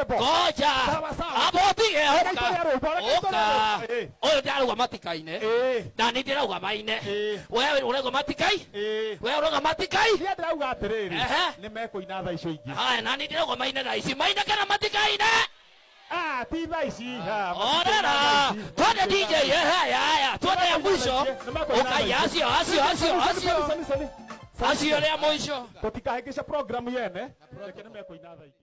Goja. Abotige oka. Oyo ndaruga matikaine. Na ni ndiraruga maine. Wewe urauga matikai? Wewe urauga matikai? Ndia ndauga atiriri. Ni mekuina tha icio ingi. Haya na ni ndiraruga maine na ici. Maine kana matikaine? Ti tha ici. Orara. Twende DJ. Haya. Twende ya mwisho. Okay, asio. Asio ya mwisho. Tutikahikisha program yene. Reke ni mekuina tha ingi.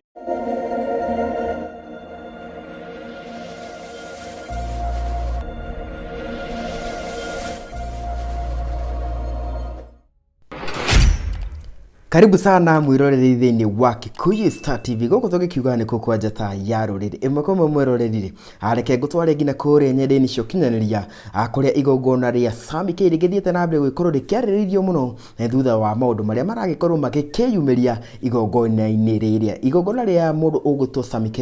Karibu sana mwiroreri thini wa Gûthukîa Star TV goko tugikiuga ni kuko njata ya ruriri imwe kwa mwiroreri areke ngutware ngina kure Nyendaini cio kinyaniria akuria igongona ria Sammy rigithiete na mbere gwikorwo rikiariririo muno na thutha wa maundu maria maragikorwo magikiyumiria igongona-ini riria igongona ria mundu ugutwo Sammy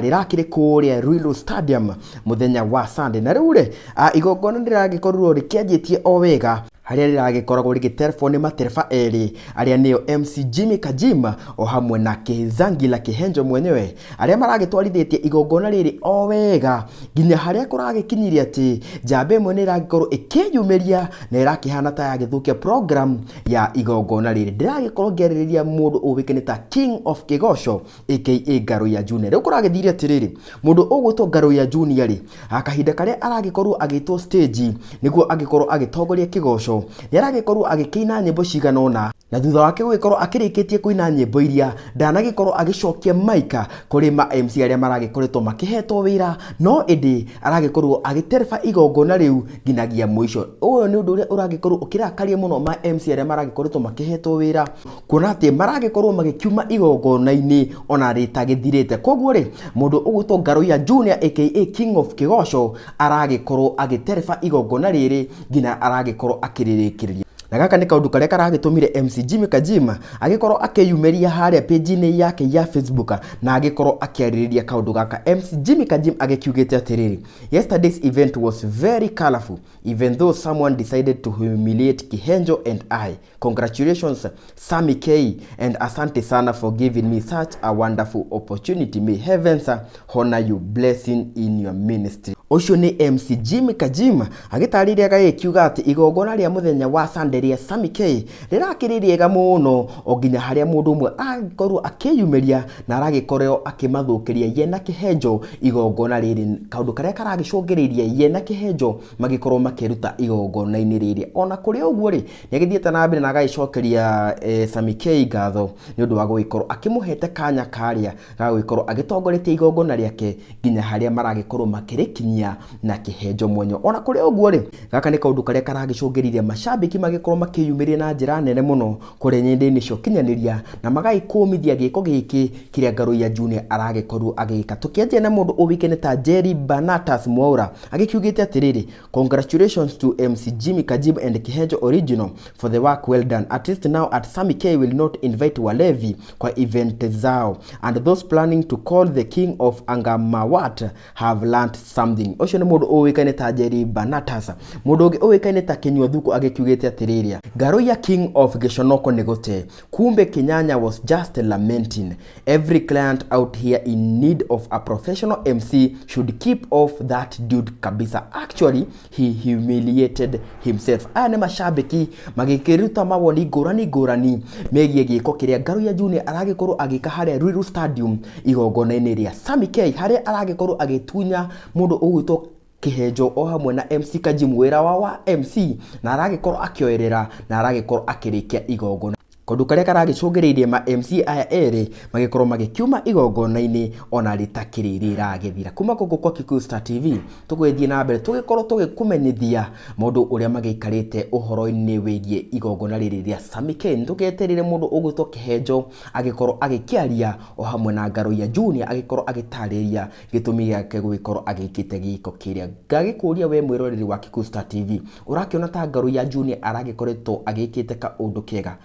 rirakire kuria Ruiru Stadium muthenya wa Sunday na riure igongona riragikorwo rikianjitie o wega haria riragikoragwo rigitelefoni matereba eri aria niyo MC Jimmy Kajima o hamwe na Kizangila Kihenjo mwenyewe aria maragitwarithitie igongona riri o wega nginya haria kuragikinyiria ati njamba imwe ni iragikorwo ikiyumiria na irakihana ta ya githukia program ya igongona riri ndiragikorwo ngiaririria mundu uwikene ta King of Kigosho aka Ngaruiya Junior riu kuragithiria atiriri mundu ugwitwo Ngaruiya Junior ri akahinda karia aragikorwo agitwo stage niguo agikorwo agitongoria Kigosho yaragikorwo agikina nyimbo ciganona na thutha wake gwikorwo akirikitie kuina nyimbo iria ndanagikorwo agicokia maika kuri ma MC aria maragikoretwo makihetwo wira no indi aragikorwo agitereba igongona riu nginagia mwisho uyo ni undu uria uragikorwo ukirakaria muno ma MC aria maragikoretwo makihetwo wira kuona ati maragikorwo magikiuma igongona-ini ona ritagithirite koguo ri mundu ugutwo Ngaruiya Junior aka King of Kigosho aragikorwo agitereba igongona riri ngina aragikorwo akiririkiria na gaka ni kaundu karia karagitumire MC Jimmy Kajima agikorwo akiyumeria haria page-ini yake ya Facebook na agikorwo akiaririria kaundu gaka MC Jimmy Kajima agikiugite atiriri yesterday's event was very colorful even though someone decided to humiliate Kihenjo and I. Congratulations Sammy K and asante sana for giving me such a wonderful opportunity. May heavens honor you, blessing in your ministry. Ucio ni MC Jimmy Kajima agitariria gagikiuga ati igongona ria muthenya wa Sunday ria Sammy K rirakiririega muno oginya haria mundu umwe agikorwo akiyumeria na aragikorwo akimathukiria ye na Kihenjo igongona riri kaundu karia karagicungiriria ye na Kihenjo magikorwo makiruta igongona-ini riri ona kuri uguo ri nigithiete na mbere na agagicokeria Sammy K ngatho ni undu wa gugikorwo akimuhete kanya karia ga gugikorwo agitongoretie igongona riake nginya haria maragikorwo makirikinya na Kihenjo mwenyo ona kuri uguo ri gaka ni kaundu karia karagicungiriria mashabiki magikorwo makiyumiria na njira nene muno kuri Nyendaini cio kinyaniria na magaikumithia giko giki kiria Ngaruiya Junior aragikorwo agika tukianjia na mundu uwikene ta Jerry Banatas Mwaura agikiugite atiriri congratulations to MC Jimmy Kajima and Kihenjo Original for the work well done. At least now at Sammy K will not invite walevi kwa event zao and those planning to call the King of Angamawat have learned something. Ucio ni mundu uwikane ta Jerry Banatas mundu ungi uwikane ta Kinyua Thuku agikiugite atiriria Ngaruiya King of Geshonoko negote kumbe Kinyanya was just lamenting. Every client out here in need of a professional MC should keep off that dude kabisa. Actually he humiliated himself. Ane mashabiki magikiruta mawoni ngurani megie giko kiria Ngaruiya Junior aragikorwo agika haria Ruiru Stadium igongona-ini ria Sammy K haria aragikorwo agitunya mundu ugwitwo Kihenjo o hamwe na MC Kajima wira wa MC na aragikorwo akioerera na aragikorwo akirikia igongona kondu karia karagicungiriirie ma MC aya eri magikorwo magikiuma igongona-ini ona ritakirira agithira kuma guku kwa Gûthukîa Star TV tugwithie na mbere tugikorwo tugikumenyithia mundu uria magikarite uhoro-ini wigie igongona riri ria Sammy K tugeterire mundu ugwitwo Kihenjo agikorwo agikiaria o hamwe na Ngaruiya Junior agikorwo agitariria gitumi giake gugikorwo agikite giko kiria ngagikuria we mwiroreri wa Gûthukîa Star TV urakiona ta Ngaruiya Junior aragikoretwo agikite ka undu kega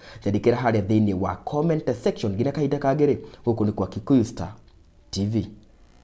haria thini wa comment section gina kahinda kagere guku ni kwa Gûthukîa Star TV.